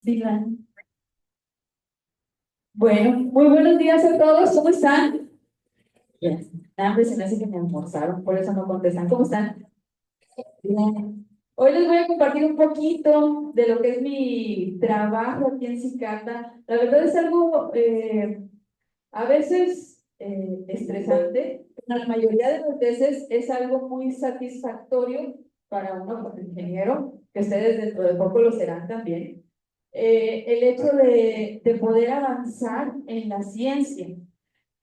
Dylan. Bueno, muy buenos días a todos, ¿cómo están? Bien. Hambre, se me hace que me almorzaron, por eso no contestan. ¿Cómo están? Bien. Hoy les voy a compartir un poquito de lo que es mi trabajo aquí en Cicata. La verdad es algo a veces estresante, pero la mayoría de las veces es algo muy satisfactorio para uno como ingeniero, que ustedes dentro de poco lo serán también. El hecho de poder avanzar en la ciencia.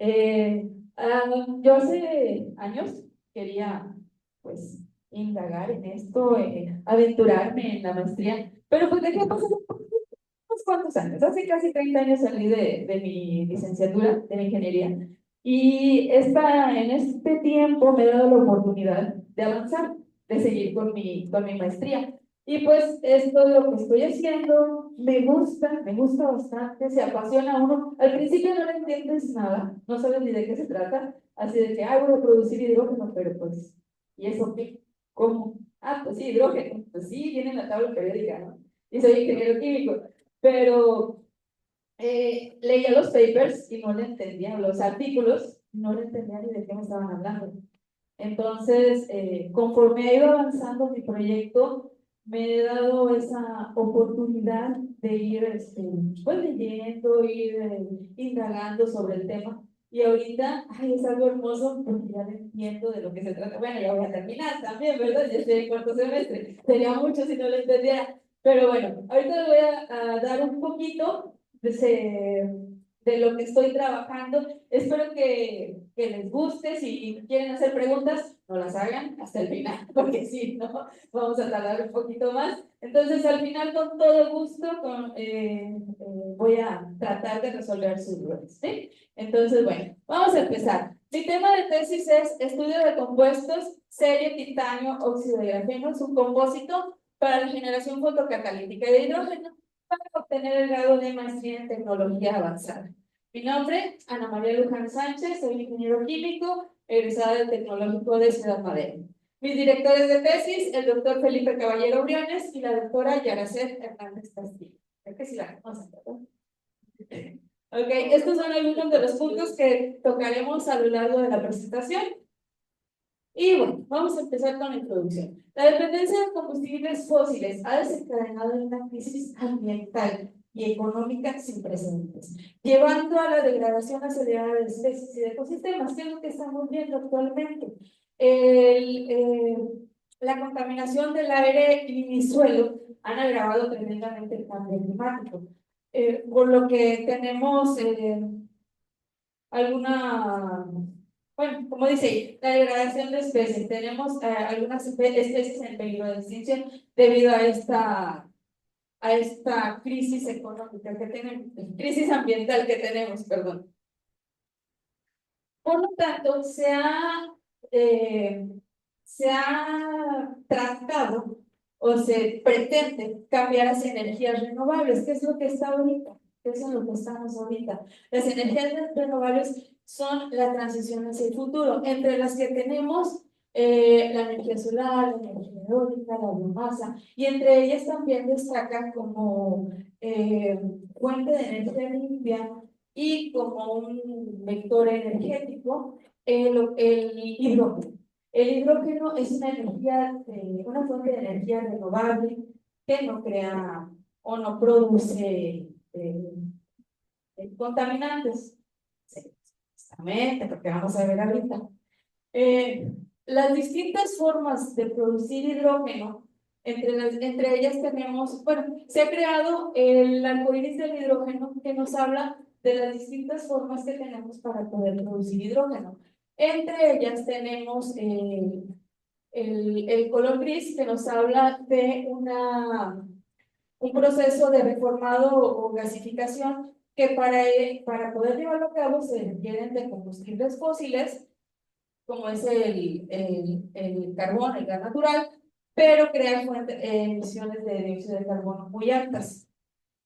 Yo hace años quería, pues, indagar en esto, aventurarme en la maestría, pero pues dejé pasar unos cuantos años. Hace casi 30 años salí de mi licenciatura de ingeniería y en este tiempo me he dado la oportunidad de avanzar, de seguir con mi maestría. Y pues esto es lo que estoy haciendo, me gusta bastante, se apasiona uno. Al principio no le entiendes nada, no sabes ni de qué se trata, así de que, voy a producir hidrógeno, pero pues, ¿y eso qué? ¿Cómo? Pues sí, hidrógeno, pues sí, viene en la tabla periódica, ¿no? Y soy ingeniero químico, pero leía los papers y no le entendía, los artículos, no le entendía ni de qué me estaban hablando. Entonces, conforme he ido avanzando mi proyecto, me he dado esa oportunidad de ir pues, leyendo, ir indagando sobre el tema. Y ahorita, es algo hermoso porque ya le entiendo de lo que se trata. Bueno, ya voy a terminar también, ¿verdad? Ya estoy en cuarto semestre. Sería mucho si no lo entendiera. Pero bueno, ahorita les voy a dar un poquito de lo que estoy trabajando. Espero que les guste. Si quieren hacer preguntas, no las hagan hasta el final, porque si no, vamos a tardar un poquito más. Entonces, al final, con todo gusto, voy a tratar de resolver sus dudas, ¿sí? Entonces, bueno, vamos a empezar. Mi tema de tesis es estudio de compuestos, serie titanio óxido de grafeno, su compósito para la generación fotocatalítica de hidrógeno para obtener el grado de maestría en tecnología avanzada. Mi nombre, Ana María Luján Sánchez, soy ingeniero químico, egresada del Tecnológico de Ciudad Madero. Mis directores de tesis, el doctor Felipe Caballero Briones y la doctora Yaracet Hernández Castillo. Creo que sí la conocen, ¿verdad? Ok, estos son algunos de los puntos que tocaremos a lo largo de la presentación. Y bueno, vamos a empezar con la introducción. La dependencia de combustibles fósiles ha desencadenado una crisis ambiental y económica sin precedentes, llevando a la degradación acelerada de especies y de ecosistemas, que es lo que estamos viendo actualmente. El, eh, la contaminación del aire y suelo han agravado tremendamente el cambio climático, por lo que tenemos alguna, bueno, como dice, la degradación de especies. Tenemos algunas especies en peligro de extinción debido a esta crisis económica que tenemos, crisis ambiental que tenemos, perdón. Por lo tanto, se ha tratado o se pretende cambiar hacia energías renovables. ¿Qué es lo que está ahorita? ¿Qué es en lo que estamos ahorita? Las energías renovables son la transición hacia el futuro, entre las que tenemos la energía solar, la energía eólica, la biomasa, y entre ellas también destacan como fuente de energía limpia y como un vector energético el hidrógeno. El hidrógeno es una energía, una fuente de energía renovable que no crea o no produce contaminantes. Sí, exactamente, porque vamos a ver ahorita. Eh, las distintas formas de producir hidrógeno, entre ellas tenemos, bueno, se ha creado el arcoíris del hidrógeno que nos habla de las distintas formas que tenemos para poder producir hidrógeno. Entre ellas tenemos el color gris que nos habla de un proceso de reformado o gasificación que para poder llevarlo a cabo se requieren de combustibles fósiles como es el carbón, el gas natural, pero crea emisiones de dióxido de carbono muy altas.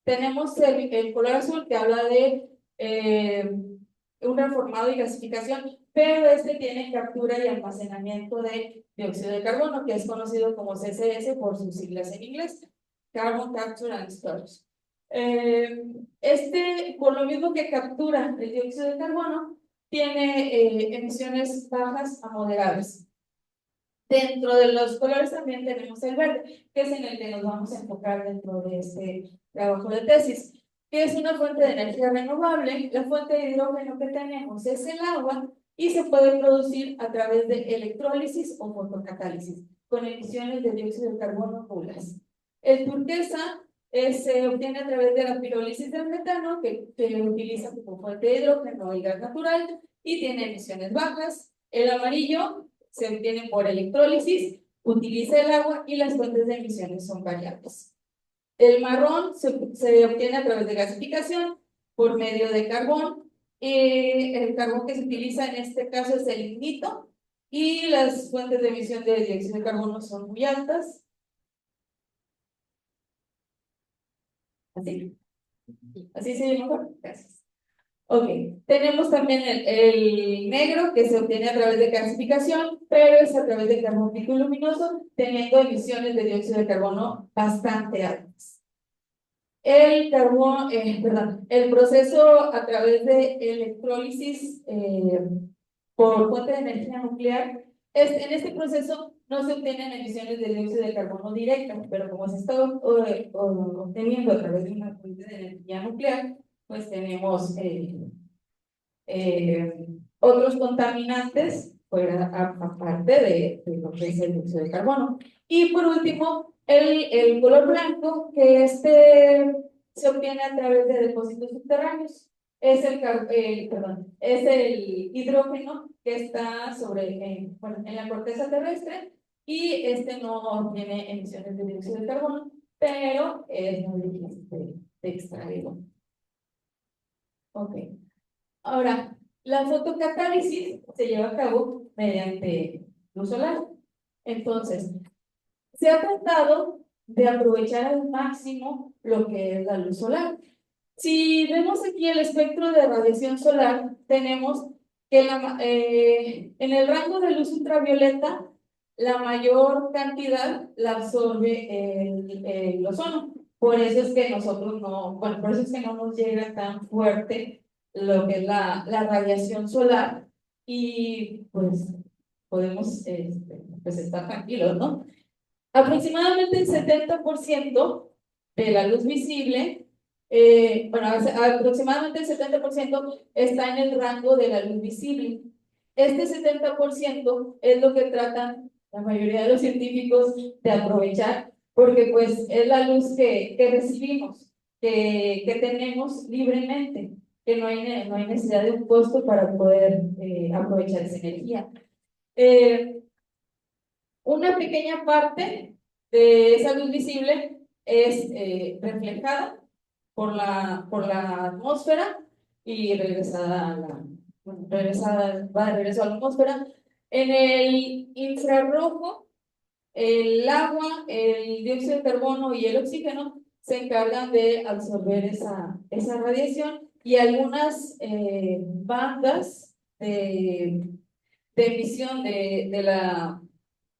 Tenemos el color azul que habla de un reformado y gasificación, pero este tiene captura y almacenamiento de dióxido de carbono, que es conocido como CCS por sus siglas en inglés, Carbon Capture and Storage. Por lo mismo que captura el dióxido de carbono, tiene emisiones bajas a moderadas. Dentro de los colores también tenemos el verde, que es en el que nos vamos a enfocar dentro de este trabajo de tesis, que es una fuente de energía renovable. La fuente de hidrógeno que tenemos es el agua y se puede producir a través de electrólisis o fotocatálisis, con emisiones de dióxido de carbono nulas. El turquesa se obtiene a través de la pirólisis del metano, que utiliza como fuente de hidrógeno y gas natural, y tiene emisiones bajas. El amarillo se obtiene por electrólisis, utiliza el agua y las fuentes de emisiones son variables. El marrón se obtiene a través de gasificación por medio de carbón. El carbón que se utiliza en este caso es el lignito y las fuentes de emisión de dióxido de carbono son muy altas. Así se ve mejor. Gracias. Ok, tenemos también el negro que se obtiene a través de gasificación, pero es a través de carbón luminoso, teniendo emisiones de dióxido de carbono bastante altas. El proceso a través de electrólisis por fuente de energía nuclear, en este proceso no se obtienen emisiones de dióxido de carbono directa, pero como se está obteniendo a través de una fuente de energía nuclear, pues tenemos otros contaminantes fuera, aparte de lo que es el dióxido de carbono. Y por último, el color blanco, que se obtiene a través de depósitos subterráneos. Es el hidrógeno que está en la corteza terrestre y no tiene emisiones de dióxido de carbono, pero es muy difícil de extraerlo. Ok. Ahora, la fotocatálisis se lleva a cabo mediante luz solar. Entonces, se ha tratado de aprovechar al máximo lo que es la luz solar. Si vemos aquí el espectro de radiación solar, tenemos que en el rango de luz ultravioleta, la mayor cantidad la absorbe el ozono. Por eso es que nosotros por eso es que no nos llega tan fuerte lo que es la radiación solar y pues podemos pues estar tranquilos, ¿no? Aproximadamente el 70% de la luz visible, aproximadamente el 70% está en el rango de la luz visible. Este 70% es lo que tratan la mayoría de los científicos de aprovechar, porque pues es la luz que recibimos, que tenemos libremente, que no hay necesidad de un costo para poder aprovechar esa energía. Una pequeña parte de esa luz visible es reflejada por la atmósfera y va de regreso a la atmósfera. En el infrarrojo, el agua, el dióxido de carbono y el oxígeno se encargan de absorber esa radiación y algunas bandas de emisión de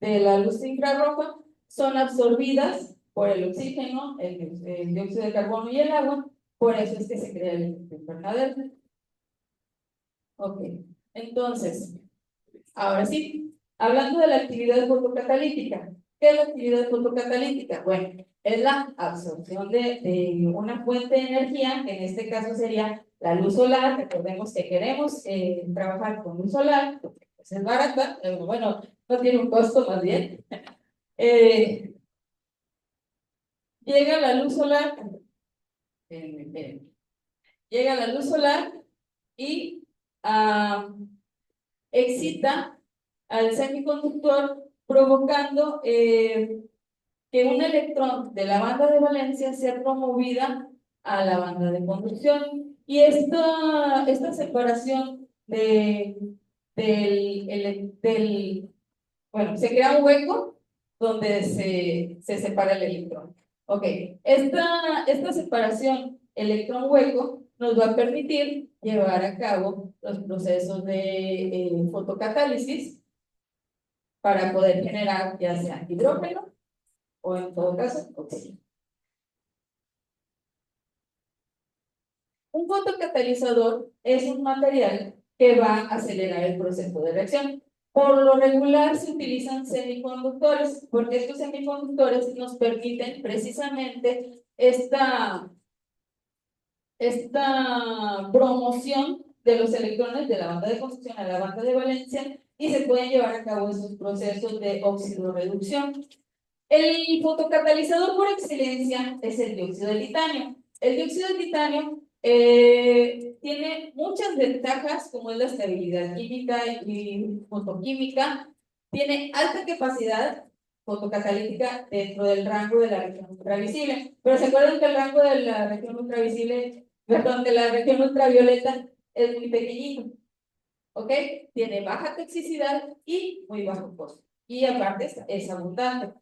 la luz infrarroja son absorbidas por el oxígeno, el dióxido de carbono y el agua, por eso es que se crea el efecto invernadero. Ok, entonces, ahora sí, hablando de la actividad fotocatalítica. ¿Qué es la actividad fotocatalítica? Bueno, es la absorción de una fuente de energía, que en este caso sería la luz solar. Recordemos que queremos trabajar con luz solar, porque pues, es barata, bueno, no tiene un costo más bien. Llega la luz solar, llega la luz solar y excita al semiconductor provocando que un electrón de la banda de valencia sea promovida a la banda de conducción. Y esta separación bueno, se crea un hueco donde se separa el electrón. Ok, esta separación electrón-hueco nos va a permitir llevar a cabo los procesos de fotocatálisis para poder generar ya sea hidrógeno o en todo caso oxígeno. Un fotocatalizador es un material que va a acelerar el proceso de reacción. Por lo regular se utilizan semiconductores, porque estos semiconductores nos permiten precisamente esta promoción de los electrones de la banda de conducción a la banda de valencia y se pueden llevar a cabo esos procesos de oxidorreducción. El fotocatalizador por excelencia es el dióxido de titanio. El dióxido de titanio tiene muchas ventajas, como es la estabilidad química y fotoquímica. Tiene alta capacidad fotocatalítica dentro del rango de la región ultravisible. Pero se acuerdan que el rango de la región ultravisible, perdón, de la región ultravioleta es muy pequeñito. ¿Ok? Tiene baja toxicidad y muy bajo costo. Y aparte es abundante.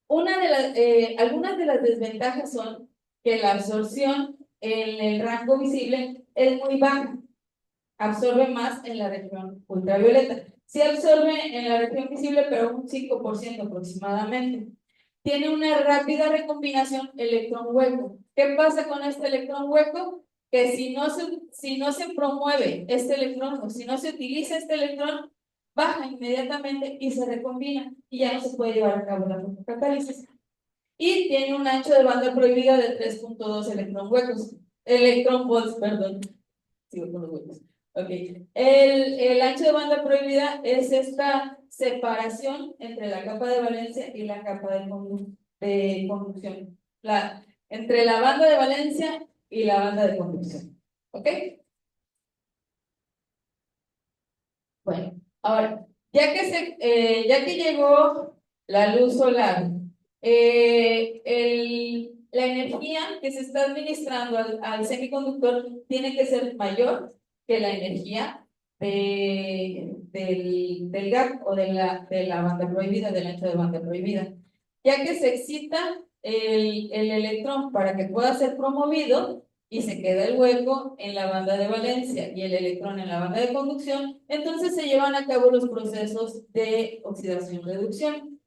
Algunas de las desventajas son que la absorción en el rango visible es muy baja, absorbe más en la región ultravioleta. Sí absorbe en la región visible, pero un 5% aproximadamente. Tiene una rápida recombinación electrón-hueco. ¿Qué pasa con este electrón hueco? Que si no se promueve este electrón o si no se utiliza este electrón, baja inmediatamente y se recombina y ya no se puede llevar a cabo la fotocatálisis. Y tiene un ancho de banda prohibida de 3.2 electrón volts, perdón. Sigo con los huecos. Okay. El ancho de banda prohibida es esta separación entre la capa de valencia y la capa de conducción. Entre la banda de valencia y la banda de conducción. ¿Ok? Bueno, ahora, ya que llegó la luz solar, la energía que se está administrando al semiconductor tiene que ser mayor que la energía del gap o de la banda prohibida, del ancho de banda prohibida. Ya que se excita el electrón para que pueda ser promovido, y se queda el hueco en la banda de valencia y el electrón en la banda de conducción, entonces se llevan a cabo los procesos de oxidación-reducción.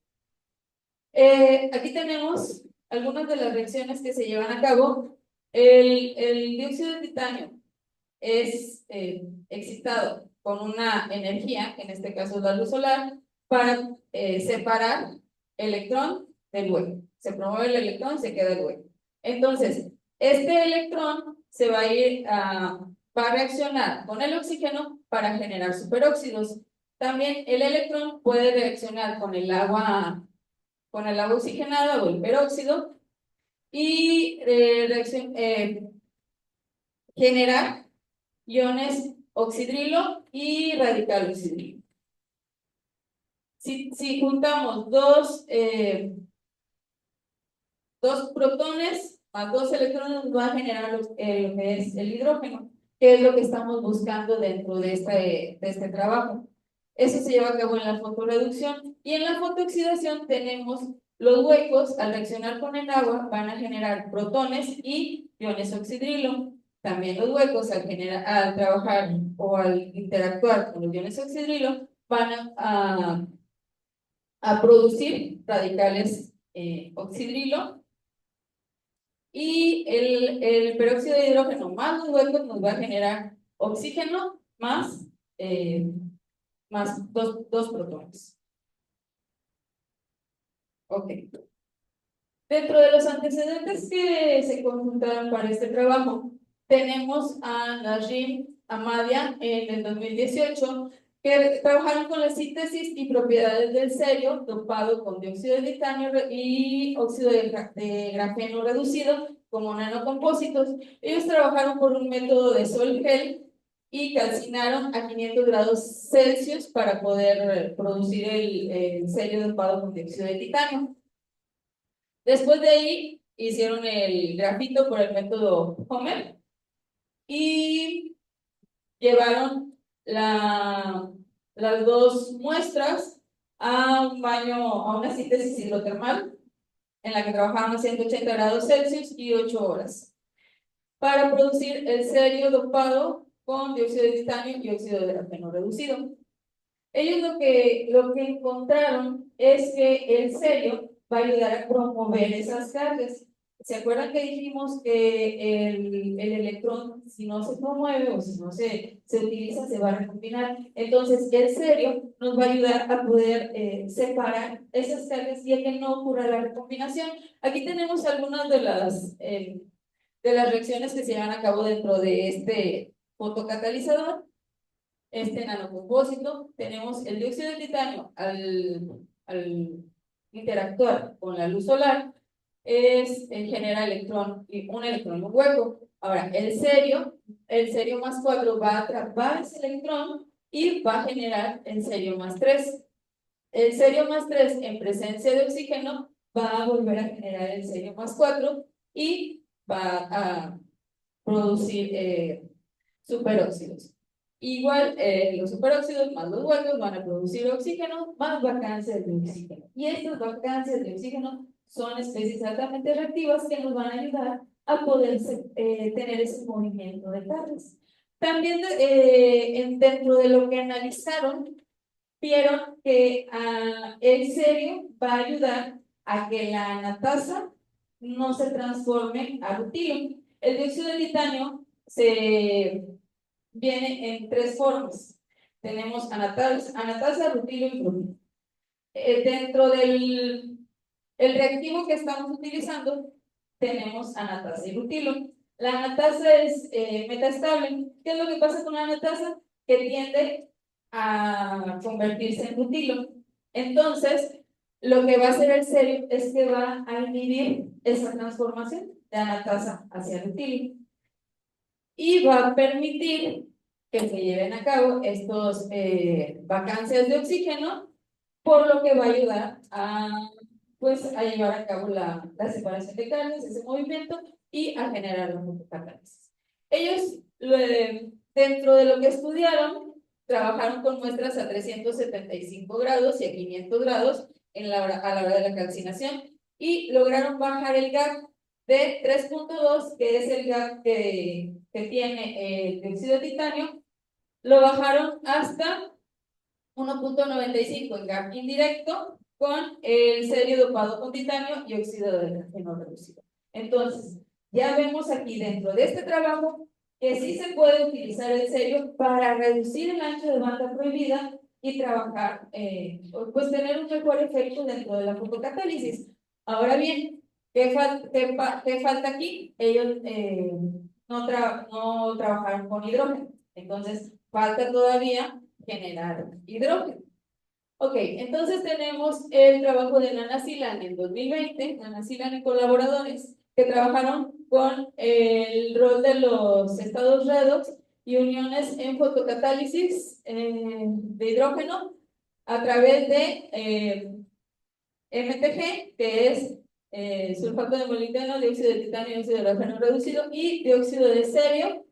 Aquí tenemos algunas de las reacciones que se llevan a cabo. El dióxido de titanio es excitado con una energía, que en este caso es la luz solar, para separar electrón del hueco. Se promueve el electrón, se queda el hueco. Entonces, este electrón se va a va a reaccionar con el oxígeno para generar superóxidos. También el electrón puede reaccionar con el agua oxigenada o el peróxido y generar iones oxidrilo y radical oxidrilo. Si juntamos dos protones más dos electrones, nos va a generar lo que es el hidrógeno, que es lo que estamos buscando dentro de este trabajo. Eso se lleva a cabo en la fotoreducción. Y en la fotooxidación tenemos los huecos, al reaccionar con el agua, van a generar protones y iones oxidrilo. También los huecos, al trabajar o al interactuar con los iones oxidrilo, van a producir radicales oxidrilo. Y el peróxido de hidrógeno más los huecos nos va a generar oxígeno más dos protones. Ok. Dentro de los antecedentes que se conjuntaron para este trabajo, tenemos a Najim Amadia en el 2018, que trabajaron con la síntesis y propiedades del cerio dopado con dióxido de titanio y óxido de grafeno reducido como nanocompósitos. Ellos trabajaron por un método de sol-gel y calcinaron a 500 grados Celsius para poder producir el cerio dopado con dióxido de titanio. Después de ahí, hicieron el grafito por el método Homer y llevaron las dos muestras a un baño, a una síntesis hidrotermal en la que trabajaban a 180 grados Celsius y 8 horas para producir el cerio dopado con dióxido de titanio y óxido de grafeno reducido. Ellos lo que encontraron es que el cerio va a ayudar a promover esas cargas. ¿Se acuerdan que dijimos que el electrón, si no se promueve o si no se utiliza, se va a recombinar? Entonces, el cerio nos va a ayudar a poder separar esas cargas y a que no ocurra la recombinación. Aquí tenemos algunas de las reacciones que se llevan a cabo dentro de este fotocatalizador, este nanocompósito. Tenemos el dióxido de titanio al interactuar con la luz solar, genera un electrón y un hueco. Ahora, el cerio más 4 va a atrapar ese electrón y va a generar el cerio más 3. El cerio más 3 en presencia de oxígeno va a volver a generar el cerio más 4 y va a producir superóxidos. Igual, los superóxidos más los huecos van a producir oxígeno más vacancias de oxígeno. Y estas vacancias de oxígeno son especies altamente reactivas que nos van a ayudar a poder tener ese movimiento de cargas. También dentro de lo que analizaron, vieron que el cerio va a ayudar a que la anatasa no se transforme a rutilo. El dióxido de titanio viene en tres formas. Tenemos anatasa, rutilo y bromuro. Dentro del reactivo que estamos utilizando, tenemos anatasa y rutilo. La anatasa es metaestable. ¿Qué es lo que pasa con la anatasa? Que tiende a convertirse en rutilo. Entonces, lo que va a hacer el cerio es que va a inhibir esa transformación de anatasa hacia rutilo y va a permitir que se lleven a cabo estos vacancias de oxígeno, por lo que va a ayudar pues, a llevar a cabo la separación de cargas, ese movimiento, y a generar la fotocatálisis. Ellos, dentro de lo que estudiaron, trabajaron con muestras a 375 grados y a 500 grados a la hora de la calcinación y lograron bajar el gap de 3.2, que es el gap que tiene el dióxido de titanio, lo bajaron hasta 1.95 en gap indirecto con el cerio dopado con titanio y óxido de grafeno reducido. Entonces, ya vemos aquí dentro de este trabajo que sí se puede utilizar el cerio para reducir el ancho de banda prohibida y trabajar, pues tener un mejor efecto dentro de la fotocatálisis. Ahora bien, ¿qué falta aquí? Ellos no trabajaron con hidrógeno, entonces falta todavía generar hidrógeno. Ok, entonces tenemos el trabajo de Nana Silan en 2020, Nana Silan y colaboradores, que trabajaron con el rol de los estados redox y uniones en fotocatálisis de hidrógeno a través de MTG, que es sulfato de molibdeno, dióxido de titanio, dióxido de grafeno reducido y dióxido de cerio,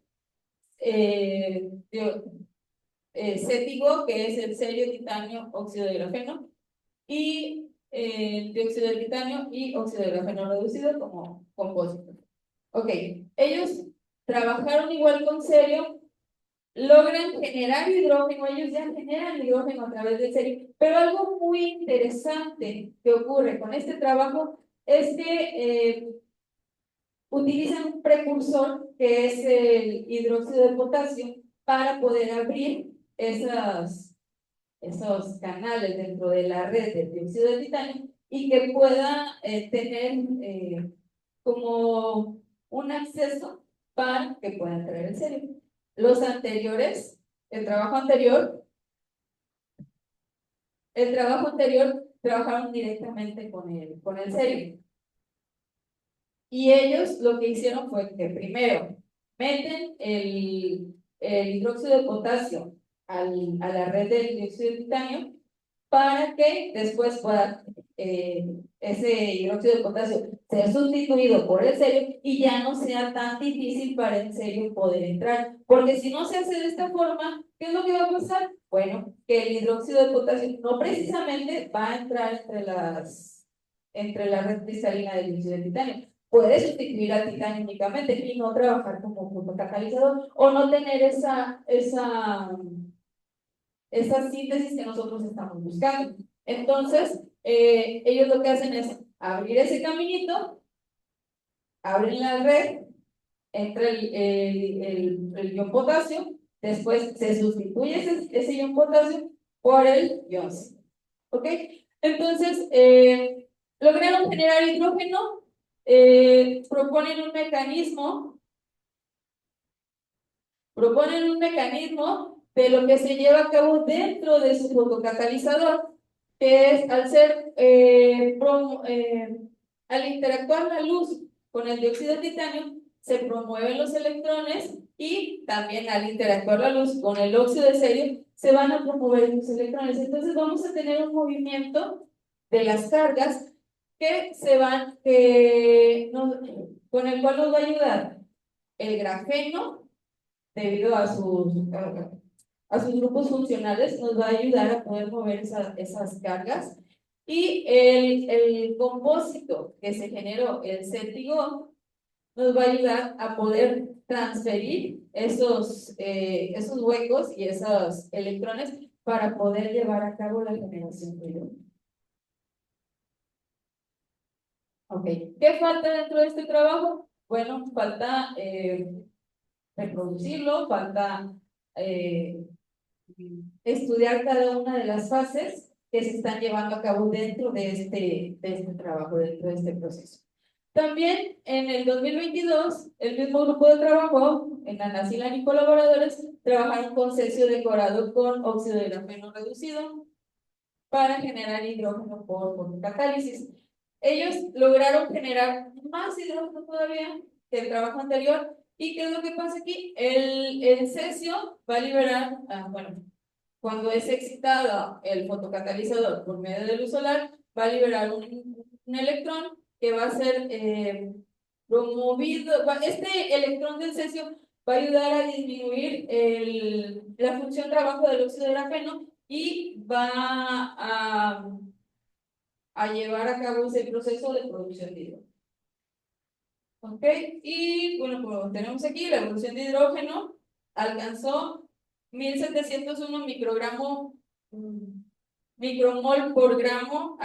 cético, que es el cerio, titanio, óxido de grafeno, y el dióxido de titanio y óxido de grafeno reducido como compósito. Ok, ellos trabajaron igual con cerio, logran generar hidrógeno, ellos ya generan hidrógeno a través del cerio, pero algo muy interesante que ocurre con este trabajo es que utilizan un precursor que es el hidróxido de potasio para poder abrir esos canales dentro de la red del dióxido de titanio y que pueda tener como un acceso para que pueda entrar el cerio. Los anteriores, el trabajo anterior trabajaron directamente con el cerio. Y ellos lo que hicieron fue que primero meten el hidróxido de potasio a la red del dióxido de titanio para que después pueda ese hidróxido de potasio ser sustituido por el cerio y ya no sea tan difícil para el cerio poder entrar. Porque si no se hace de esta forma, ¿qué es lo que va a pasar? Bueno, que el hidróxido de potasio no precisamente va a entrar entre la red cristalina del dióxido de titanio. Puede sustituir al titanio únicamente y no trabajar como fotocatalizador o no tener esa síntesis que nosotros estamos buscando. Entonces, ellos lo que hacen es abrir ese caminito abren la red, entra el ion potasio, después se sustituye ese ion potasio por el ion C. ¿Ok? Entonces, lograron generar hidrógeno, proponen un mecanismo de lo que se lleva a cabo dentro de su fotocatalizador, que es al interactuar la luz con el dióxido de titanio, se promueven los electrones y también al interactuar la luz con el óxido de serio, se van a promover los electrones. Entonces vamos a tener un movimiento de las cargas con el cual nos va a ayudar el grafeno, debido a sus grupos funcionales, nos va a ayudar a poder mover esas cargas. Y el compósito que se generó, el CETIGO, nos va a ayudar a poder transferir esos huecos y esos electrones para poder llevar a cabo la generación de hidrógeno. Ok, ¿qué falta dentro de este trabajo? Bueno, falta reproducirlo, falta estudiar cada una de las fases que se están llevando a cabo dentro de este trabajo, dentro de este proceso. También en el 2022, el mismo grupo de trabajo, en Anasilán y colaboradores, trabajaron con cesio decorado con óxido de grafeno reducido para generar hidrógeno por fotocatálisis. Ellos lograron generar más hidrógeno todavía que el trabajo anterior. ¿Y qué es lo que pasa aquí? El cesio va a liberar, cuando es excitado el fotocatalizador por medio de luz solar, va a liberar un electrón que va a ser promovido. Este electrón del cesio va a ayudar a disminuir la función trabajo del óxido de grafeno y va a llevar a cabo ese proceso de producción de hidrógeno. ¿Ok? Y bueno, como tenemos aquí, la evolución de hidrógeno alcanzó 1701 micromol por gramo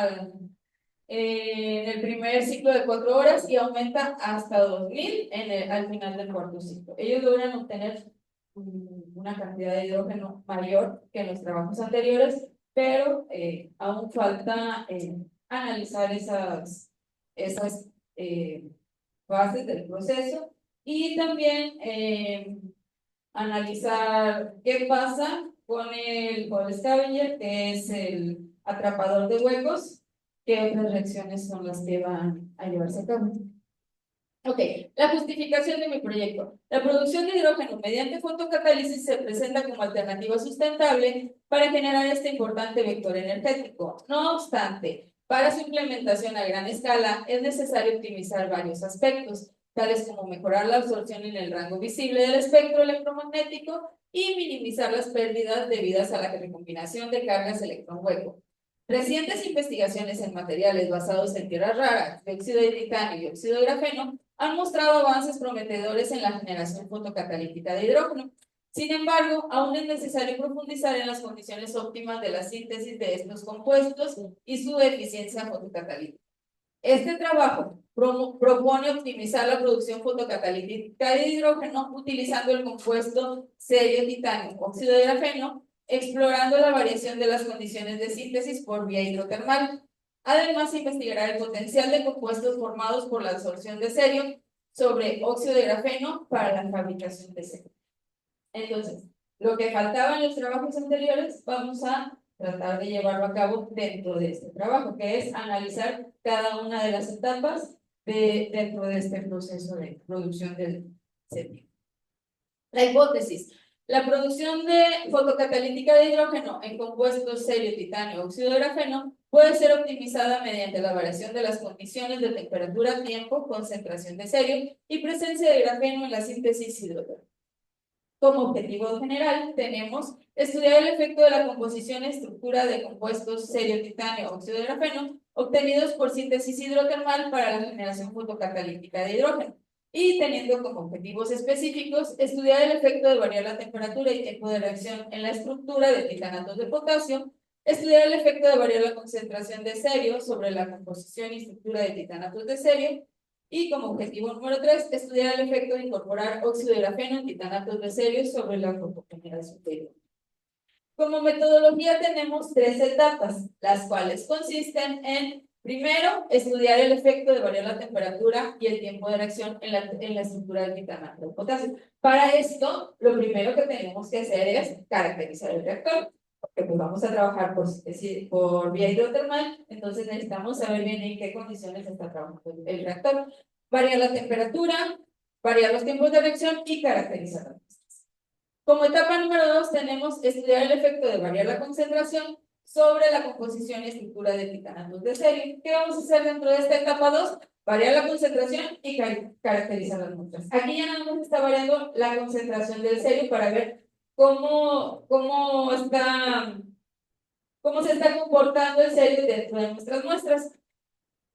en el primer ciclo de 4 horas y aumenta hasta 2000 al final del cuarto ciclo. Ellos logran obtener una cantidad de hidrógeno mayor que en los trabajos anteriores, pero aún falta analizar esas fases del proceso y también analizar qué pasa con el Hall Scavenger, que es el atrapador de huecos, qué otras reacciones son las que van a llevarse a cabo. Ok, la justificación de mi proyecto. La producción de hidrógeno mediante fotocatálisis se presenta como alternativa sustentable para generar este importante vector energético. No obstante, para su implementación a gran escala es necesario optimizar varios aspectos, tales como mejorar la absorción en el rango visible del espectro electromagnético y minimizar las pérdidas debidas a la recombinación de cargas electrón-hueco. Recientes investigaciones en materiales basados en tierras raras, dióxido de titanio y óxido de grafeno, han mostrado avances prometedores en la generación fotocatalítica de hidrógeno. Sin embargo, aún es necesario profundizar en las condiciones óptimas de la síntesis de estos compuestos y su eficiencia fotocatalítica. Este trabajo propone optimizar la producción fotocatalítica de hidrógeno utilizando el compuesto serio titanio óxido de grafeno, explorando la variación de las condiciones de síntesis por vía hidrotermal. Además, investigará el potencial de compuestos formados por la absorción de serio sobre óxido de grafeno para la fabricación de serio. Entonces, lo que faltaba en los trabajos anteriores, vamos a tratar de llevarlo a cabo dentro de este trabajo, que es analizar cada una de las etapas dentro de este proceso de producción del serio. La hipótesis. La producción de fotocatalítica de hidrógeno en compuestos serio, titanio, óxido de grafeno puede ser optimizada mediante la variación de las condiciones de temperatura, tiempo, concentración de serio y presencia de grafeno en la síntesis hidrográfica. Como objetivo general, tenemos estudiar el efecto de la composición y estructura de compuestos serio, titanio, óxido de grafeno, obtenidos por síntesis hidrotermal para la generación fotocatalítica de hidrógeno. Y teniendo como objetivos específicos, estudiar el efecto de variar la temperatura y tiempo de reacción en la estructura de titanatos de potasio, estudiar el efecto de variar la concentración de serio sobre la composición y estructura de titanatos de serio, Y como objetivo número 3, estudiar el efecto de incorporar óxido de grafeno en titanatos de cerio sobre la fotogeneración de hidrógeno. Como metodología tenemos 3 etapas, las cuales consisten en, primero, estudiar el efecto de variar la temperatura y el tiempo de reacción en la estructura del titanato de potasio. Para esto, lo primero que tenemos que hacer es caracterizar el reactor, porque pues vamos a trabajar por vía hidrotermal, entonces necesitamos saber bien en qué condiciones está trabajando el reactor. Variar la temperatura, variar los tiempos de reacción y caracterizar. Como etapa número 2 tenemos estudiar el efecto de variar la concentración sobre la composición y estructura de titanatos de cerio. ¿Qué vamos a hacer dentro de esta etapa 2? Variar la concentración y caracterizar las muestras. Aquí ya nada más está variando la concentración del cerio para ver cómo se está comportando el cerio dentro de nuestras muestras.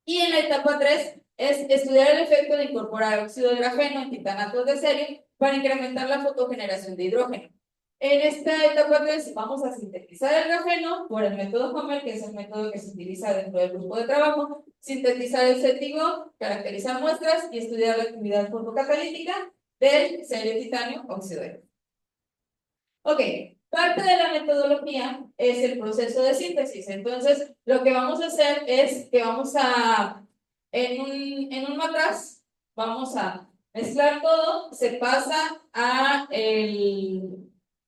Y en la etapa 3 es estudiar el efecto de incorporar óxido de grafeno en titanatos de cerio para incrementar la fotogeneración de hidrógeno. En esta etapa 3 vamos a sintetizar el grafeno por el método Homer, que es el método que se utiliza dentro del grupo de trabajo, sintetizar el CETIGO, caracterizar muestras y estudiar la actividad fotocatalítica del cerio titanio óxido de grafeno. Ok, parte de la metodología es el proceso de síntesis. Entonces, lo que vamos a hacer es que en un matraz, vamos a mezclar todo, se pasa a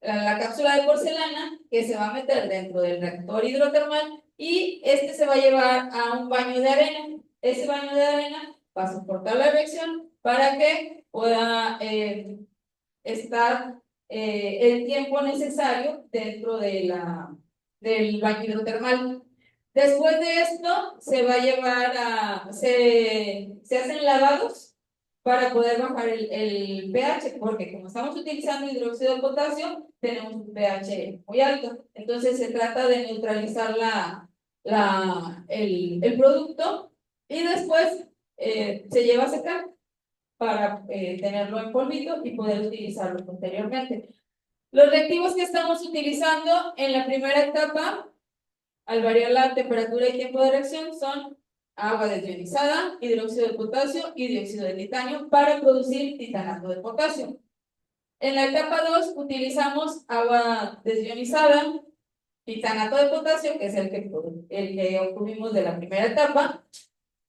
la cápsula de porcelana que se va a meter dentro del reactor hidrotermal y este se va a llevar a un baño de arena. Ese baño de arena va a soportar la reacción para que pueda estar el tiempo necesario dentro del baño hidrotermal. Después de esto, se va a llevar se hacen lavados para poder bajar el pH, porque como estamos utilizando hidróxido de potasio, tenemos un pH muy alto. Entonces, se trata de neutralizar el producto y después se lleva a secar para tenerlo en polvito y poder utilizarlo posteriormente. Los reactivos que estamos utilizando en la primera etapa, al variar la temperatura y tiempo de reacción, son agua desionizada, hidróxido de potasio y dióxido de titanio para producir titanato de potasio. En la etapa 2 utilizamos agua desionizada, titanato de potasio, que es el que obtuvimos de la primera etapa,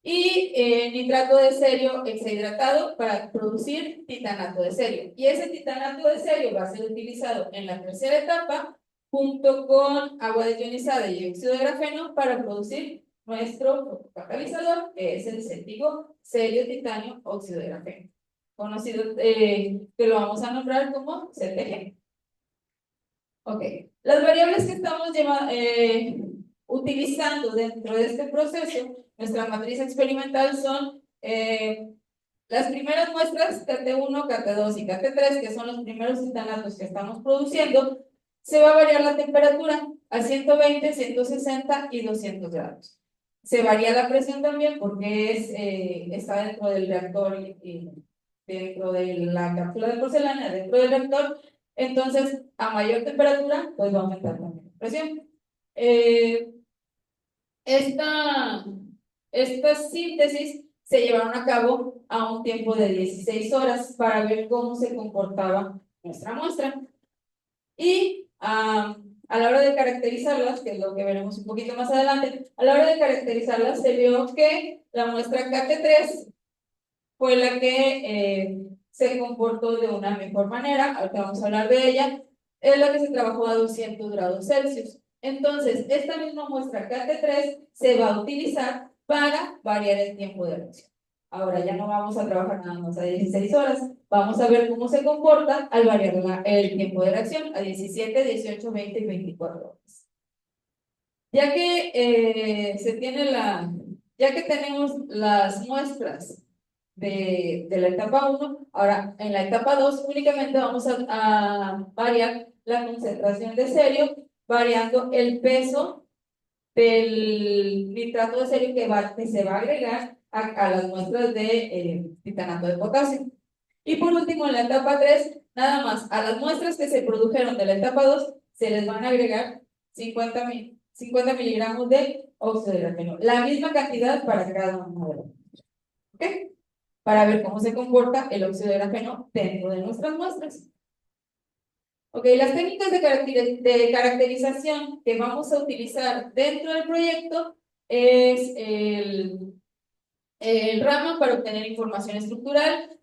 y nitrato de cerio hexahidratado para producir titanato de cerio. Y ese titanato de cerio va a ser utilizado en la tercera etapa junto con agua desionizada y óxido de grafeno para producir nuestro catalizador, que es el CETIGO cerio titanio óxido de grafeno, conocido que lo vamos a nombrar como CTG. Ok, las variables que estamos utilizando dentro de este proceso, nuestra matriz experimental son las primeras muestras, KT1, KT2 y KT3, que son los primeros titanatos que estamos produciendo. Se va a variar la temperatura a 120, 160 y 200 grados. Se varía la presión también porque está dentro del reactor y dentro de la cápsula de porcelana, dentro del reactor. Entonces, a mayor temperatura, pues va a aumentar también la presión. Estas síntesis se llevaron a cabo a un tiempo de 16 horas para ver cómo se comportaba nuestra muestra. Y a la hora de caracterizarlas, que es lo que veremos un poquito más adelante, a la hora de caracterizarlas se vio que la muestra KT3 fue la que se comportó de una mejor manera, ahorita vamos a hablar de ella, es la que se trabajó a 200 grados Celsius. Entonces, esta misma muestra KT3 se va a utilizar para variar el tiempo de reacción. Ahora ya no vamos a trabajar nada más a 16 horas, vamos a ver cómo se comporta al variar el tiempo de reacción a 17, 18, 20 y 24 horas. Ya que ya que tenemos las muestras de la etapa 1, ahora en la etapa 2 únicamente vamos a variar la concentración de cerio, variando el peso del nitrato de cerio que se va a agregar a las muestras de titanato de potasio. Y por último, en la etapa 3, nada más, a las muestras que se produjeron de la etapa 2 se les van a agregar 50 miligramos de óxido de grafeno, la misma cantidad para cada una de las. ¿Ok? para ver cómo se comporta el óxido de grafeno dentro de nuestras muestras. Ok, las técnicas de caracterización que vamos a utilizar dentro del proyecto es el Raman para obtener información estructural,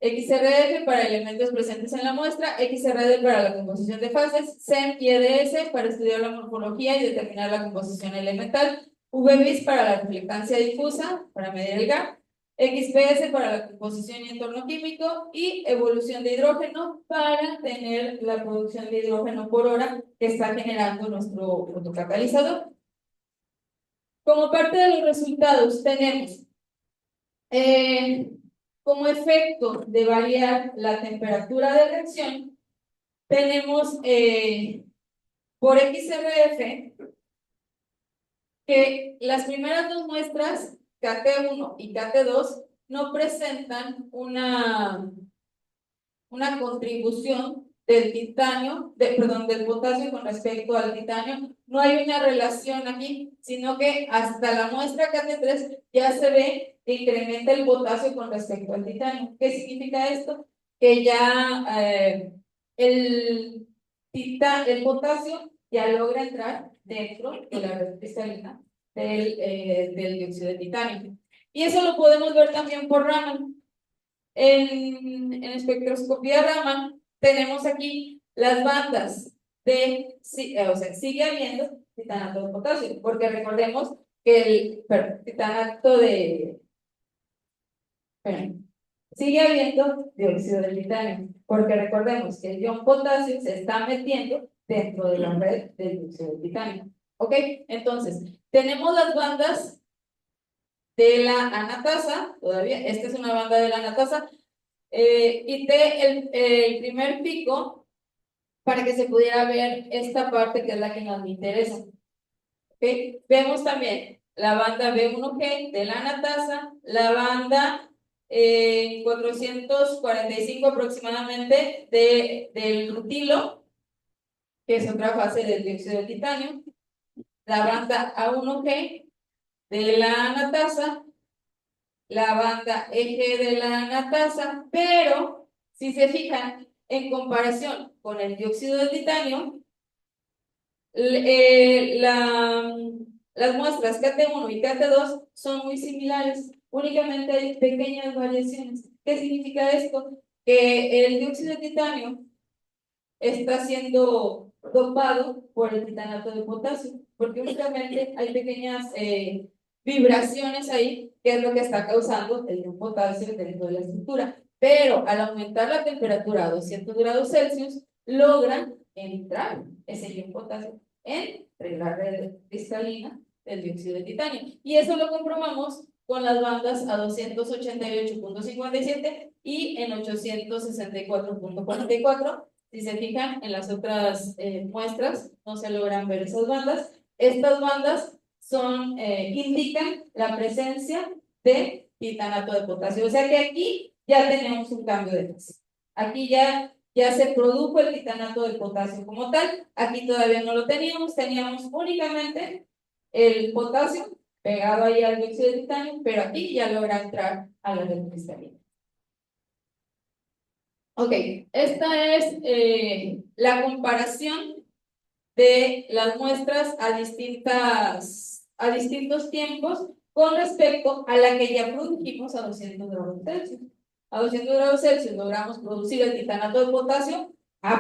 XRF para elementos presentes en la muestra, XRD para la composición de fases, SEM y EDS para estudiar la morfología y determinar la composición elemental, VBIS para la reflectancia difusa, para medir el gap, XPS para la composición y entorno químico y evolución de hidrógeno para tener la producción de hidrógeno por hora que está generando nuestro fotocatalizador. Como parte de los resultados tenemos como efecto de variar la temperatura de reacción, tenemos por XRF que las primeras dos muestras, KT1 y KT2, no presentan una contribución del titanio, perdón, del potasio con respecto al titanio. No hay una relación aquí, sino que hasta la muestra KT3 ya se ve que incrementa el potasio con respecto al titanio. ¿Qué significa esto? Que ya el potasio ya logra entrar dentro de la red cristalina del dióxido de titanio. Y eso lo podemos ver también por Raman. En espectroscopía Raman tenemos aquí las bandas o sea, sigue habiendo titanato de potasio, porque recordemos que titanato sigue habiendo dióxido de titanio, porque recordemos que el ion potasio se está metiendo dentro de la red del dióxido de titanio. ¿Ok? Entonces, tenemos las bandas de la anatasa, todavía, esta es una banda de la anatasa, quité el primer pico para que se pudiera ver esta parte que es la que nos interesa. ¿Okay? Vemos también la banda B1G de la anatasa, la banda 445 aproximadamente del rutilo, que es otra fase del dióxido de titanio, la banda A1G de la anatasa, la banda eje de la anatasa, pero si se fijan, en comparación con el dióxido de titanio, las muestras KT1 y KT2 son muy similares, únicamente hay pequeñas variaciones. ¿Qué significa esto? Que el dióxido de titanio está siendo dopado por el titanato de potasio, porque únicamente hay pequeñas vibraciones ahí, que es lo que está causando el ion potasio dentro de la estructura. Pero al aumentar la temperatura a 200 grados Celsius, logran entrar ese ion potasio entre la red cristalina del dióxido de titanio. Y eso lo comprobamos con las bandas a 288.57 y en 864.44. Si se fijan en las otras muestras, no se logran ver esas bandas. Estas bandas indican la presencia de titanato de potasio. O sea que aquí ya tenemos un cambio de fase. Aquí ya se produjo el titanato de potasio como tal. Aquí todavía no lo teníamos únicamente el potasio pegado ahí al dióxido de titanio, pero aquí ya logra entrar a la red cristalina. Ok, esta es la comparación de las muestras a distintos tiempos con respecto a la que ya produjimos a 200 grados Celsius. A 200 grados Celsius logramos producir el titanato de potasio.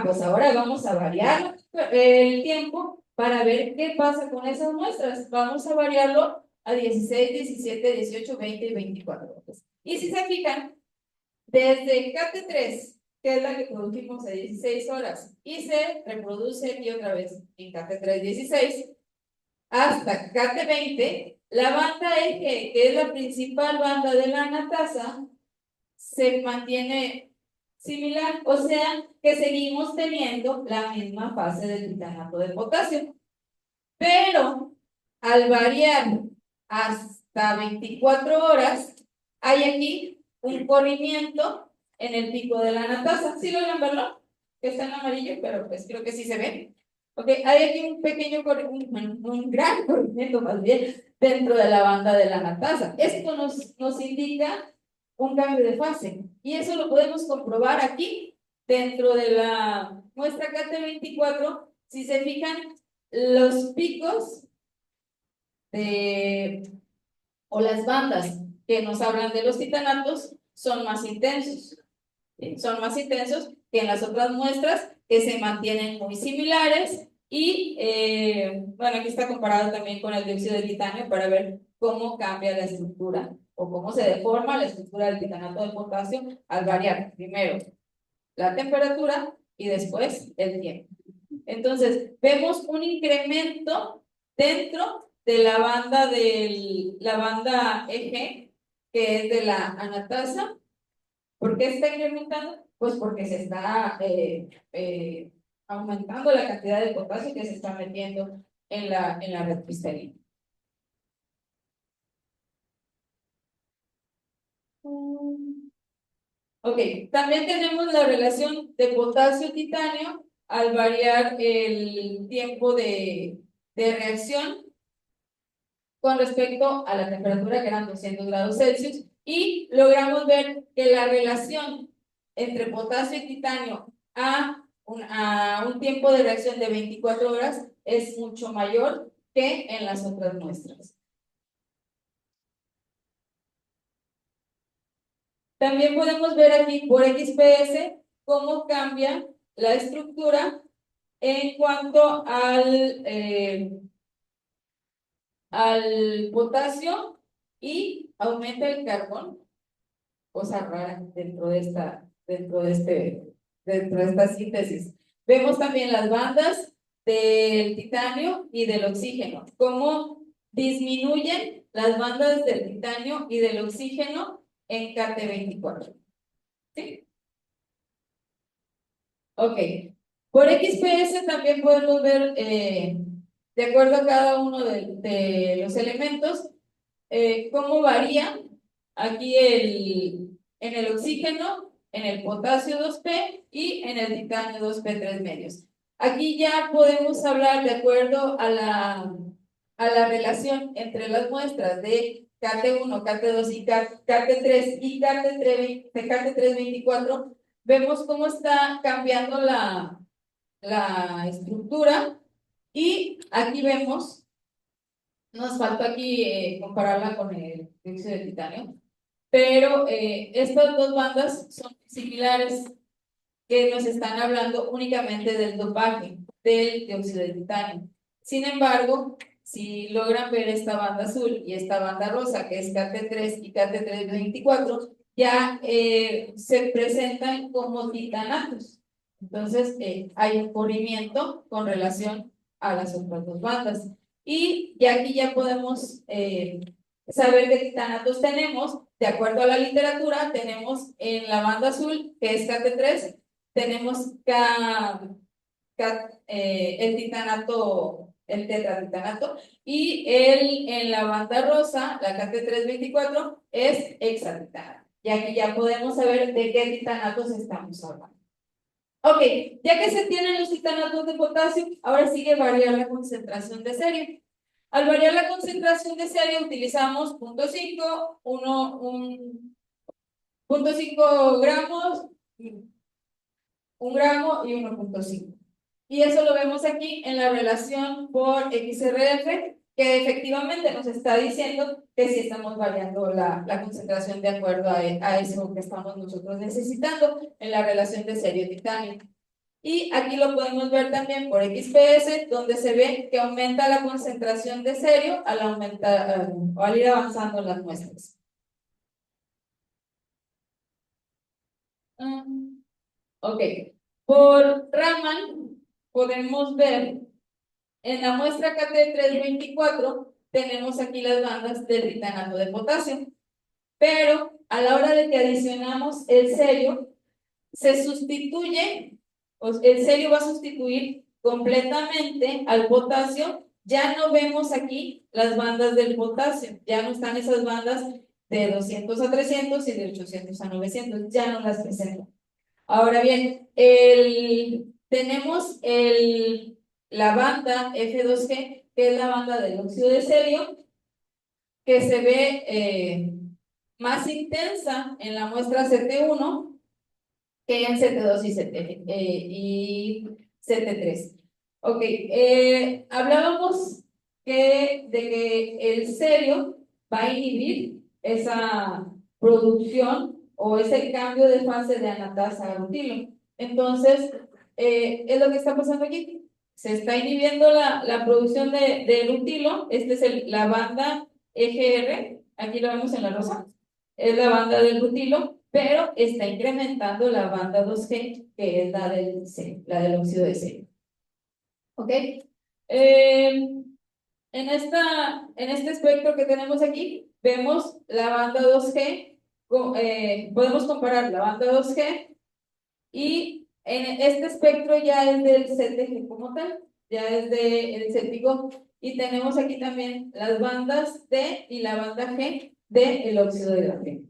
Pues ahora vamos a variar el tiempo para ver qué pasa con esas muestras. Vamos a variarlo a 16, 17, 18, 20 y 24 horas. Y si se fijan, desde KT3, que es la que producimos a 16 horas, y se reproduce aquí otra vez en KT3 16, hasta KT20, la banda eje, que es la principal banda de la anatasa, se mantiene similar, o sea que seguimos teniendo la misma fase del titanato de potasio. Pero al variar hasta 24 horas, hay aquí un corrimiento en el pico de la anatasa. ¿Sí logran verlo? Que está en amarillo, pero pues creo que sí se ve. Ok, hay aquí un pequeño un gran corrimiento más bien dentro de la banda de la anatasa. Esto nos indica un cambio de fase. Y eso lo podemos comprobar aquí, dentro de la muestra KT24. Si se fijan, los picos o las bandas que nos hablan de los titanatos son más intensos. Son más intensos que en las otras muestras, que se mantienen muy similares. Y bueno, aquí está comparado también con el dióxido de titanio para ver cómo cambia la estructura o cómo se deforma la estructura del titanato de potasio al variar primero la temperatura y después el tiempo. Entonces, vemos un incremento dentro de la banda eje, que es de la anatasa. ¿Por qué está incrementando? Pues porque se está aumentando la cantidad de potasio que se está metiendo en la red cristalina. Ok, también tenemos la relación de potasio-titanio al variar el tiempo de reacción con respecto a la temperatura, que eran 200 grados Celsius, y logramos ver que la relación entre potasio y titanio a un tiempo de reacción de 24 horas es mucho mayor que en las otras muestras. También podemos ver aquí por XPS cómo cambia la estructura en cuanto al potasio, y aumenta el carbón, cosa rara dentro de esta síntesis. Vemos también las bandas del titanio y del oxígeno, cómo disminuyen las bandas del titanio y del oxígeno en KT24. ¿Sí? Ok. Por XPS también podemos ver, de acuerdo a cada uno de los elementos, cómo varía aquí en el oxígeno, en el potasio 2P y en el titanio 2P 3 medios. Aquí ya podemos hablar de acuerdo a la relación entre las muestras de KT1, KT2 y KT3 y KT324. Vemos cómo está cambiando la estructura, y aquí vemos, nos falta aquí compararla con el dióxido de titanio, pero estas dos bandas son similares, que nos están hablando únicamente del dopaje del dióxido de titanio. Sin embargo, si logran ver esta banda azul y esta banda rosa, que es KT3 y KT324, ya se presentan como titanatos. Entonces, hay un corrimiento con relación a las otras dos bandas. Y aquí ya podemos saber qué titanatos tenemos. De acuerdo a la literatura, tenemos en la banda azul, que es KT3, tenemos el titanato, el tetratitanato, y en la banda rosa, la KT324, es hexatitanato. Y aquí ya podemos saber de qué titanatos estamos hablando. Ok, ya que se tienen los titanatos de potasio, ahora sigue variar la concentración de serio. Al variar la concentración de serio, utilizamos 0.5, 0.5 gramos, 1 gramo y 1.5. Y eso lo vemos aquí en la relación por XRF, que efectivamente nos está diciendo que sí estamos variando la concentración de acuerdo a eso que estamos nosotros necesitando en la relación de serio-titanio. Y aquí lo podemos ver también por XPS, donde se ve que aumenta la concentración de serio al ir avanzando las muestras. Ok, por Raman podemos ver en la muestra KT324, tenemos aquí las bandas del titanato de potasio, pero a la hora de que adicionamos el serio, se sustituye, el serio va a sustituir completamente al potasio. Ya no vemos aquí las bandas del potasio, ya no están esas bandas de 200 a 300 y de 800 a 900, ya no las presentan. Ahora bien, tenemos la banda F2G, que es la banda del óxido de serio, que se ve más intensa en la muestra CT1 que en CT2 y CT3. Ok, hablábamos de que el cerio va a inhibir esa producción o ese cambio de fase de anatasa a rutilo. Entonces, es lo que está pasando aquí. Se está inhibiendo la producción de rutilo. Esta es la banda EGR, aquí lo vemos en la rosa, es la banda del rutilo, pero está incrementando la banda 2G, que es la del óxido de serio. ¿Ok? En este espectro que tenemos aquí, vemos la banda 2G, podemos comparar la banda 2G y en este espectro ya es del CTG como tal, ya es del cético, y tenemos aquí también las bandas D y la banda G del óxido de grafeno.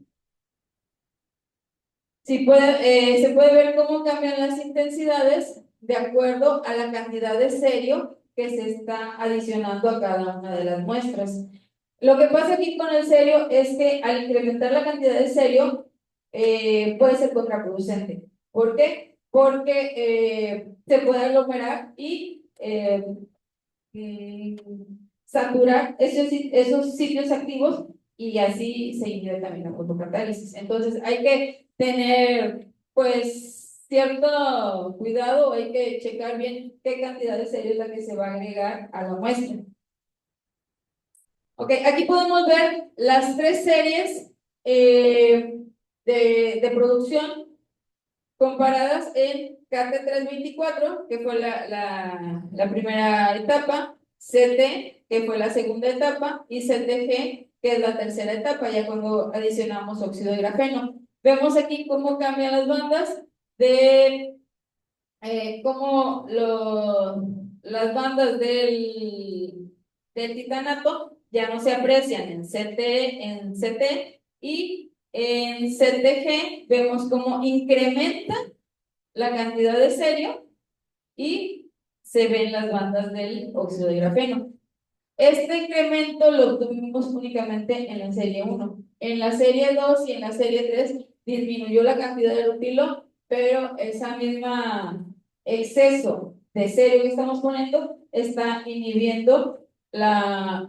Se puede ver cómo cambian las intensidades de acuerdo a la cantidad de cerio que se está adicionando a cada una de las muestras. Lo que pasa aquí con el cerio es que al incrementar la cantidad de cerio puede ser contraproducente. ¿Por qué? Porque se puede aglomerar y saturar esos sitios activos y así se inhibe también la fotocatálisis. Entonces hay que tener pues cierto cuidado, hay que checar bien qué cantidad de cerio es la que se va a agregar a la muestra. Ok, aquí podemos ver las tres series de producción comparadas en KT324, que fue la primera etapa, CT, que fue la segunda etapa, y CTG, que es la tercera etapa, ya cuando adicionamos óxido de grafeno. Vemos aquí cómo cambian las bandas de cómo las bandas del titanato ya no se aprecian en CT y en CTG vemos cómo incrementa la cantidad de cerio y se ven las bandas del óxido de grafeno. Este incremento lo obtuvimos únicamente en la serie 1. En la serie 2 y en la serie 3 disminuyó la cantidad de rutilo, pero esa misma exceso de cerio que estamos poniendo está inhibiendo la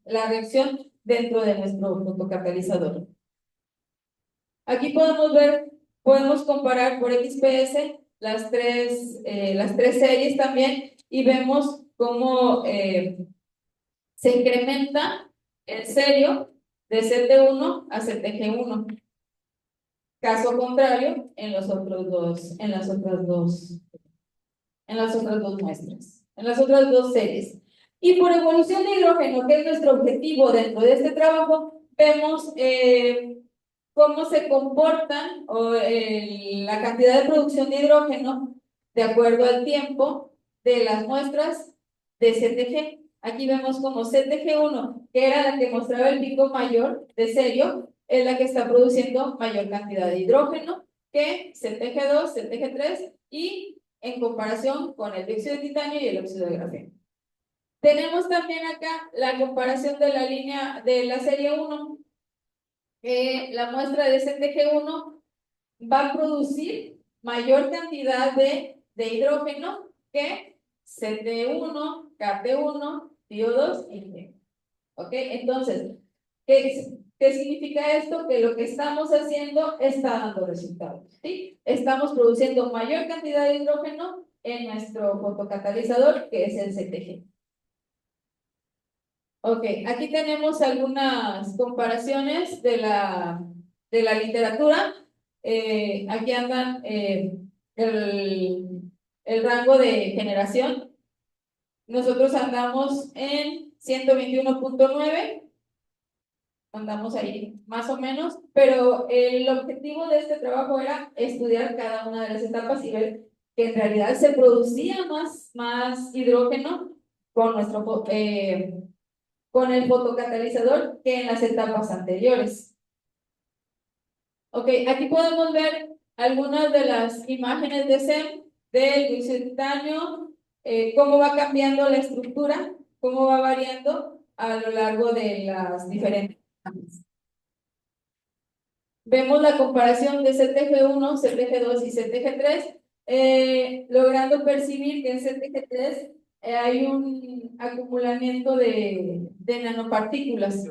reacción dentro de nuestro fotocatalizador. Aquí podemos comparar por XPS las tres series también y vemos cómo se incrementa el cerio de CT1 a CTG1. Caso contrario en las otras dos muestras, en las otras dos series. Y por evolución de hidrógeno, que es nuestro objetivo dentro de este trabajo, vemos cómo se comportan la cantidad de producción de hidrógeno de acuerdo al tiempo de las muestras de CTG. Aquí vemos como CTG1, que era la que mostraba el pico mayor de cerio, es la que está produciendo mayor cantidad de hidrógeno que CTG2, CTG3 y en comparación con el dióxido de titanio y el óxido de grafeno. Tenemos también acá la comparación de la línea de la serie 1. La muestra de CTG1 va a producir mayor cantidad de hidrógeno que CT1, KT1, PO2 y G. ¿Ok? Entonces, ¿qué significa esto? Que lo que estamos haciendo está dando resultados. ¿Sí? Estamos produciendo mayor cantidad de hidrógeno en nuestro fotocatalizador, que es el CTG. Ok, aquí tenemos algunas comparaciones de la literatura. Aquí andan el rango de generación. Nosotros andamos en 121.9, andamos ahí más o menos, pero el objetivo de este trabajo era estudiar cada una de las etapas y ver que en realidad se producía más hidrógeno con con el fotocatalizador que en las etapas anteriores. Ok, aquí podemos ver algunas de las imágenes de SEM del dióxido de titanio, cómo va cambiando la estructura, cómo va variando a lo largo de las diferentes Vemos la comparación de CTG1, CTG2 y CTG3, logrando percibir que en CTG3 hay un acumulamiento de nanopartículas.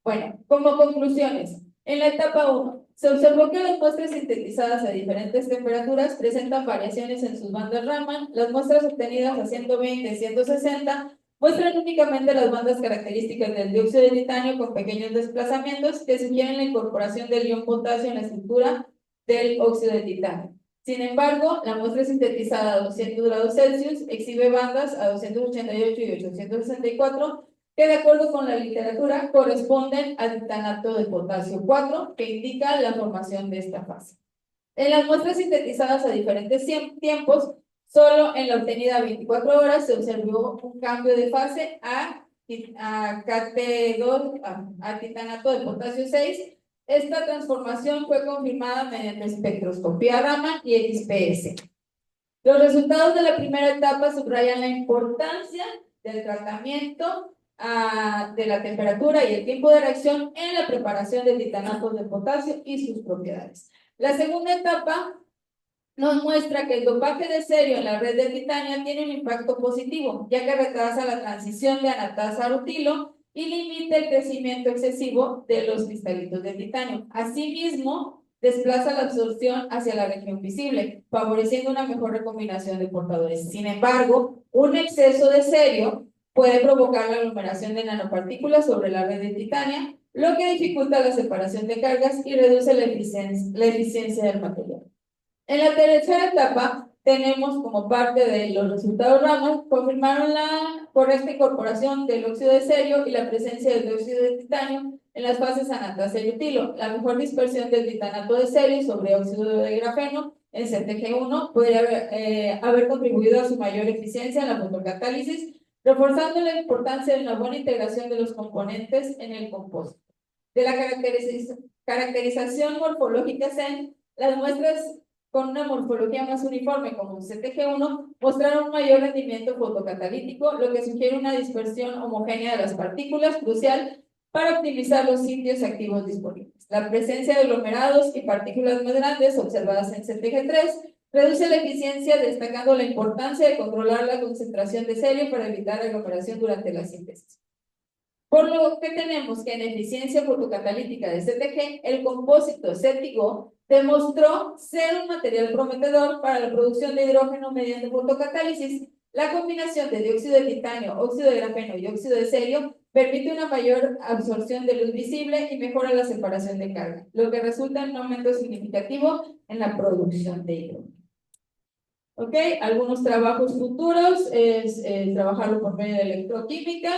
Bueno, como conclusiones, en la etapa 1, se observó que las muestras sintetizadas a diferentes temperaturas presentan variaciones en sus bandas Raman. Las muestras obtenidas a 120 y 160 muestran únicamente las bandas características del dióxido de titanio con pequeños desplazamientos que sugieren la incorporación del ion potasio en la estructura del óxido de titanio. Sin embargo, la muestra sintetizada a 200 grados Celsius exhibe bandas a 288 y 864 que, de acuerdo con la literatura, corresponden al titanato de potasio 4, que indica la formación de esta fase. En las muestras sintetizadas a diferentes tiempos, solo en la obtenida a 24 horas se observó un cambio de fase a KT2, a titanato de potasio 6. Esta transformación fue confirmada mediante espectroscopía Raman y XPS. Los resultados de la primera etapa subrayan la importancia del tratamiento de la temperatura y el tiempo de reacción en la preparación de titanatos de potasio y sus propiedades. La segunda etapa nos muestra que el dopaje de cerio en la red de titanio tiene un impacto positivo, ya que retrasa la transición de anatasa a rutilo y limita el crecimiento excesivo de los cristalitos de titanio. Asimismo, desplaza la absorción hacia la región visible, favoreciendo una mejor recombinación de portadores. Sin embargo, un exceso de cerio puede provocar la aglomeración de nanopartículas sobre la red de titanio, lo que dificulta la separación de cargas y reduce la eficiencia del material. En la tercera etapa, tenemos como parte de los resultados Raman, confirmaron la correcta incorporación del óxido de cerio y la presencia del dióxido de titanio en las fases anatasa y rutilo. La mejor dispersión del titanato de cerio sobre óxido de grafeno en CTG1 podría haber contribuido a su mayor eficiencia en la fotocatálisis, reforzando la importancia de una buena integración de los componentes en el compuesto. De la caracterización morfológica SEN, las muestras con una morfología más uniforme como un CTG1 mostraron un mayor rendimiento fotocatalítico, lo que sugiere una dispersión homogénea de las partículas, crucial para optimizar los sitios activos disponibles. La presencia de aglomerados y partículas más grandes observadas en CTG3 reduce la eficiencia, destacando la importancia de controlar la concentración de cerio para evitar aglomeración durante la síntesis. Por lo que tenemos que en eficiencia fotocatalítica de CTG, el compósito CETIGO demostró ser un material prometedor para la producción de hidrógeno mediante fotocatálisis. La combinación de dióxido de titanio, óxido de grafeno y óxido de cerio permite una mayor absorción de luz visible y mejora la separación de carga, lo que resulta en un aumento significativo en la producción de hidrógeno. ¿Ok? Algunos trabajos futuros es trabajarlo por medio de electroquímica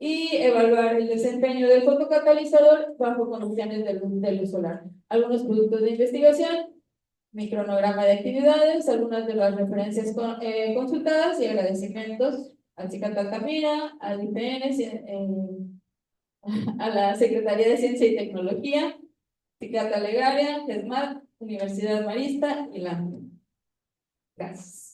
y evaluar el desempeño del fotocatalizador bajo condiciones de luz solar. Algunos productos de investigación, mi cronograma de actividades, algunas de las referencias consultadas y agradecimientos al CICAT Altamira, al IPN, a la Secretaría de Ciencia y Tecnología, CICAT Alegaria, GESMAT, Universidad Marista y la. Gracias.